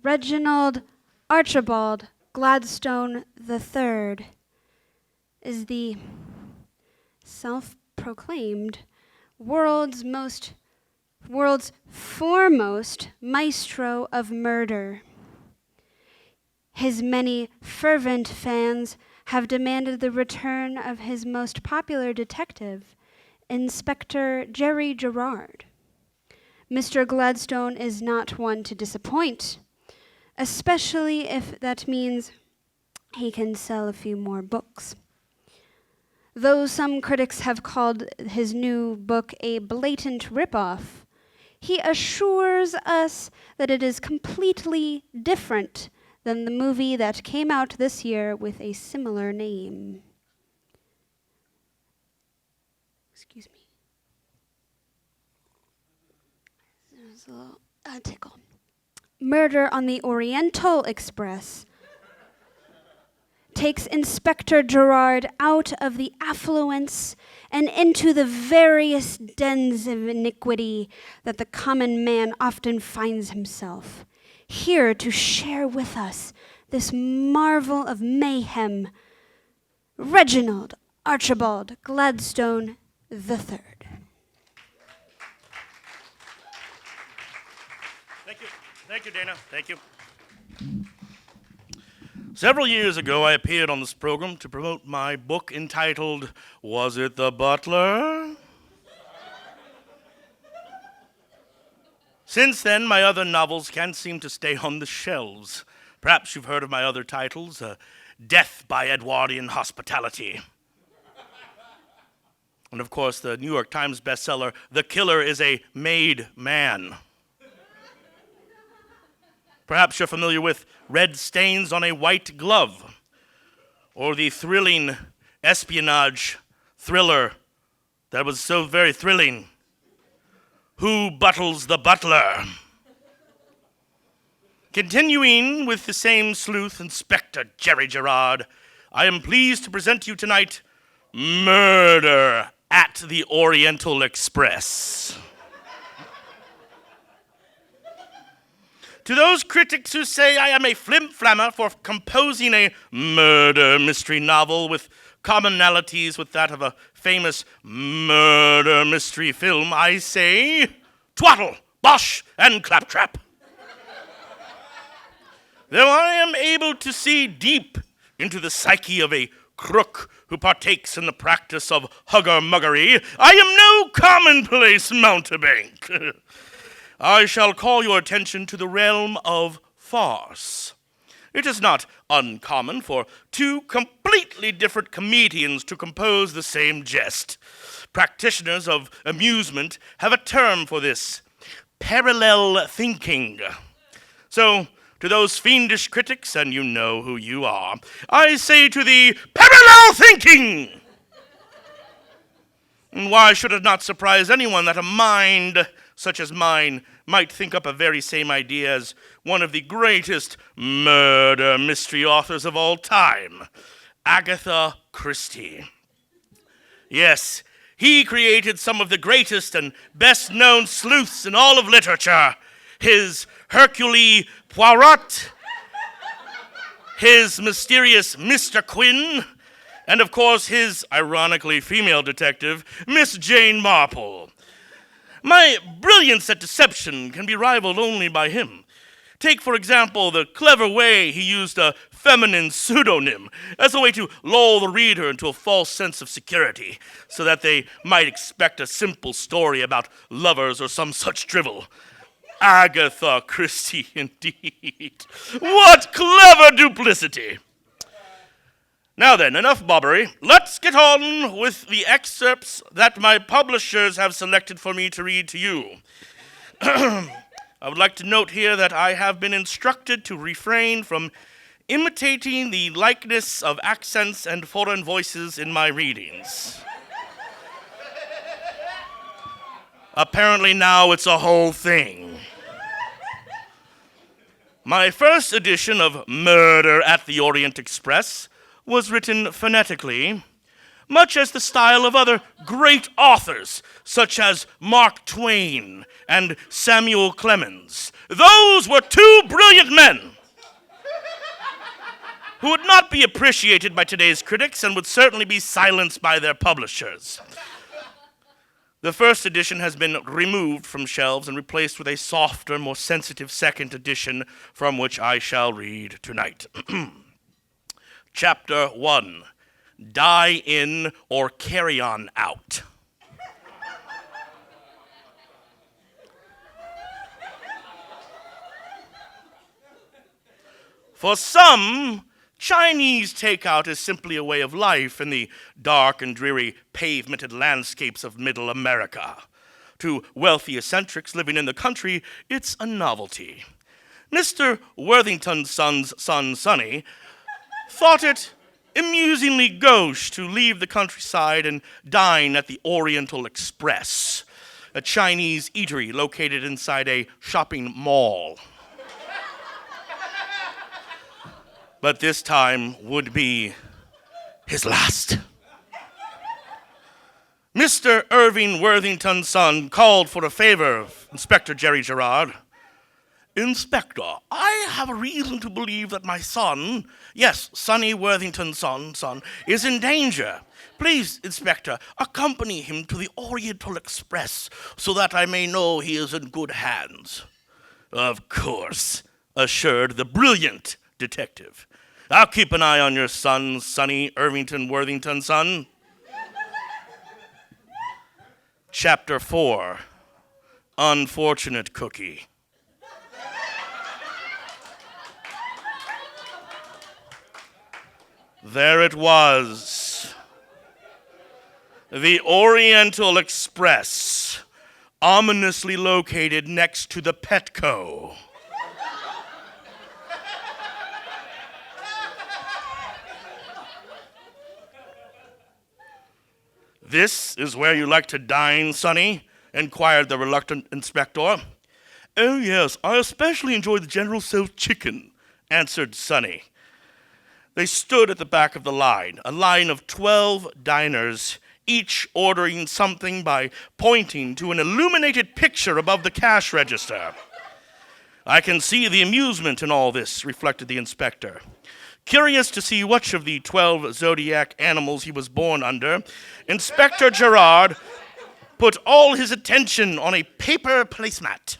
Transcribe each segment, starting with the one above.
Reginald Archibald Gladstone III is the self-proclaimed world's foremost maestro of murder. His many fervent fans have demanded the return of his most popular detective, Inspector Jerry Gerard. Mr. Gladstone is not one to disappoint, especially if that means he can sell a few more books. Though some critics have called his new book a blatant ripoff, he assures us that it is completely different than the movie that came out this year with a similar name. Excuse me. There's a little tickle. Murder on the Oriental Express takes Inspector Gerard out of the affluence and into the various dens of iniquity that the common man often finds himself, here to share with us this marvel of mayhem, Reginald Archibald Gladstone III. Thank you. Thank you, Dana. Thank you. Several years ago, I appeared on this program to promote my book entitled, Was It the Butler? Since then, my other novels can't seem to stay on the shelves. Perhaps you've heard of my other titles, Death by Edwardian Hospitality. And of course, the New York Times bestseller, The Killer is a Made Man. Perhaps you're familiar with Red Stains on a White Glove, or the thrilling espionage thriller that was so very thrilling, Who Buttles the Butler? Continuing with the same sleuth, Inspector Jerry Gerard, I am pleased to present to you tonight Murder at the Oriental Express. To those critics who say I am a flim-flammer for composing a murder mystery novel with commonalities with that of a famous murder mystery film, I say, twaddle, bosh, and claptrap. Though I am able to see deep into the psyche of a crook who partakes in the practice of hugger-muggery, I am no commonplace mountebank. I shall call your attention to the realm of farce. It is not uncommon for two completely different comedians to compose the same jest. Practitioners of amusement have a term for this, parallel thinking. So, to those fiendish critics, and you know who you are, I say to thee, parallel thinking! And why should it not surprise anyone that a mind such as mine might think up a very same idea as one of the greatest murder mystery authors of all time, Agatha Christie. Yes, he created some of the greatest and best-known sleuths in all of literature. His Hercule Poirot, his mysterious Mr. Quinn, and of course his ironically female detective, Miss Jane Marple. My brilliance at deception can be rivaled only by him. Take, for example, the clever way he used a feminine pseudonym as a way to lull the reader into a false sense of security, so that they might expect a simple story about lovers or some such drivel. Agatha Christie, indeed. What clever duplicity! Now then, enough bobbery. Let's get on with the excerpts that my publishers have selected for me to read to you. I would like to note here that I have been instructed to refrain from imitating the likeness of accents and foreign voices in my readings. Apparently now it's a whole thing. My first edition of Murder at the Orient Express was written phonetically, much as the style of other great authors, such as Mark Twain and Samuel Clemens. Those were two brilliant men who would not be appreciated by today's critics and would certainly be silenced by their publishers. The first edition has been removed from shelves and replaced with a softer, more sensitive second edition, from which I shall read tonight. Chapter 1, Die In or Carry On Out. For some, Chinese takeout is simply a way of life in the dark and dreary pavemented landscapes of middle America. To wealthy eccentrics living in the country, it's a novelty. Mr. Worthington's son's son, Sonny, thought it amusingly gauche to leave the countryside and dine at the Oriental Express, a Chinese eatery located inside a shopping mall. But this time would be his last. Mr. Irving Worthington's son called for a favor of Inspector Jerry Gerard. Inspector, I have a reason to believe that my son, yes, Sonny Worthington's son, is in danger. Please, Inspector, accompany him to the Oriental Express so that I may know he is in good hands. Of course, assured the brilliant detective. I'll keep an eye on your son, Sonny Irvington Worthington's son. Chapter 4, Unfortunate Cookie. There it was. The Oriental Express, ominously located next to the Petco. This is where you like to dine, Sonny? Inquired the reluctant inspector. Oh, yes, I especially enjoy the General Tso's chicken, answered Sonny. They stood at the back of the line, a line of 12 diners, each ordering something by pointing to an illuminated picture above the cash register. I can see the amusement in all this, reflected the inspector. Curious to see which of the 12 zodiac animals he was born under, Inspector Gerard put all his attention on a paper placemat.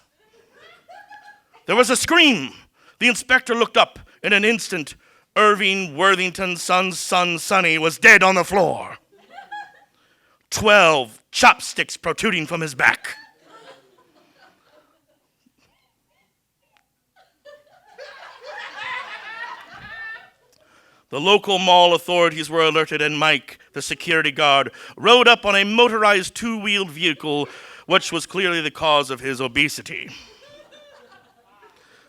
There was a scream. The inspector looked up. In an instant, Irving Worthington's son's son, Sonny, was dead on the floor. 12 chopsticks protruding from his back. The local mall authorities were alerted, and Mike, the security guard, rode up on a motorized two-wheeled vehicle, which was clearly the cause of his obesity.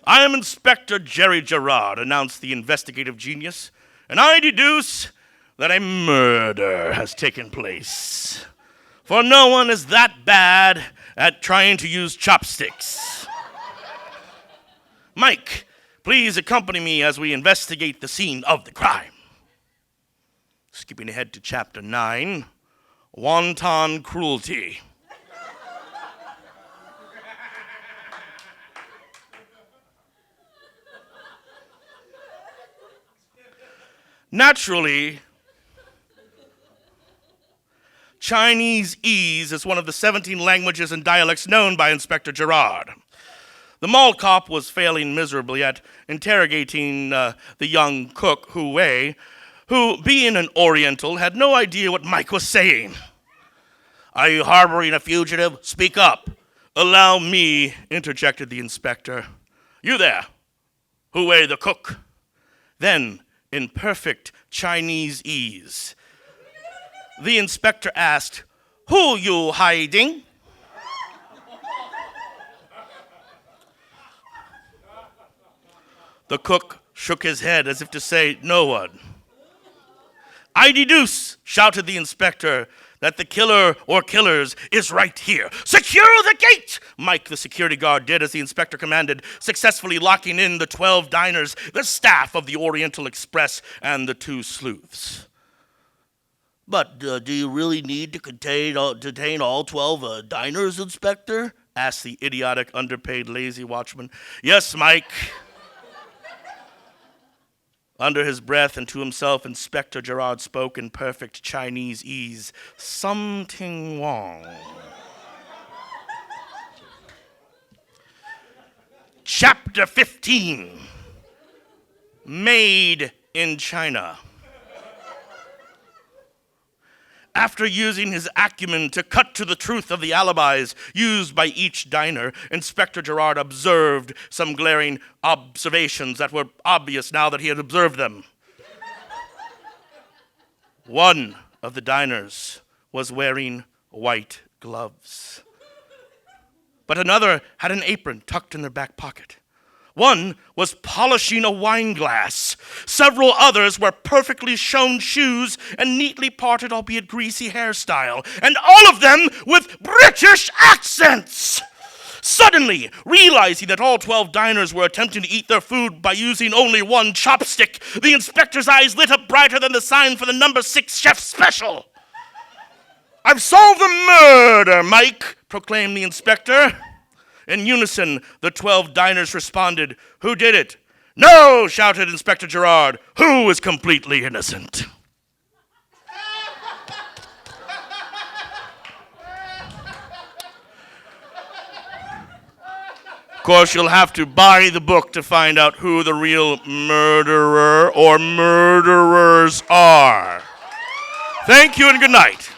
I am Inspector Jerry Gerard, announced the investigative genius, and I deduce that a murder has taken place. For no one is that bad at trying to use chopsticks. Mike, please accompany me as we investigate the scene of the crime. Skipping ahead to Chapter 9, Wanton Cruelty. Naturally, Chinese-ese is one of the 17 languages and dialects known by Inspector Gerard. The mall cop was failing miserably at interrogating the young cook, Hu Wei, who, being an Oriental, had no idea what Mike was saying. Are you harboring a fugitive? Speak up. Allow me, interjected the inspector. You there, Hu Wei the cook. Then, in perfect Chinese-ese, the inspector asked, Who you hiding? The cook shook his head as if to say, no one. I deduce, shouted the inspector, that the killer or killers is right here. Secure the gate! Mike, the security guard, did as the inspector commanded, successfully locking in the 12 diners, the staff of the Oriental Express, and the 2 sleuths. But do you really need to detain all 12 diners, Inspector? Asked the idiotic, underpaid, lazy watchman. Yes, Mike. Under his breath and to himself, Inspector Gerard spoke in perfect Chinese ease. Something wrong. Chapter 15. Made in China. After using his acumen to cut to the truth of the alibis used by each diner, Inspector Gerard observed some glaring observations that were obvious now that he had observed them. One of the diners was wearing white gloves, but another had an apron tucked in their back pocket. One was polishing a wine glass. Several others were perfectly shone shoes and neatly parted, albeit greasy hairstyle, and all of them with British accents. Suddenly, realizing that all 12 diners were attempting to eat their food by using only one chopstick, the inspector's eyes lit up brighter than the sign for the number 6 chef special. I've solved the murder, Mike, proclaimed the inspector. In unison, the 12 diners responded, Who did it? No, shouted Inspector Gerard, who is completely innocent? Of course, you'll have to buy the book to find out who the real murderer or murderers are. Thank you and good night.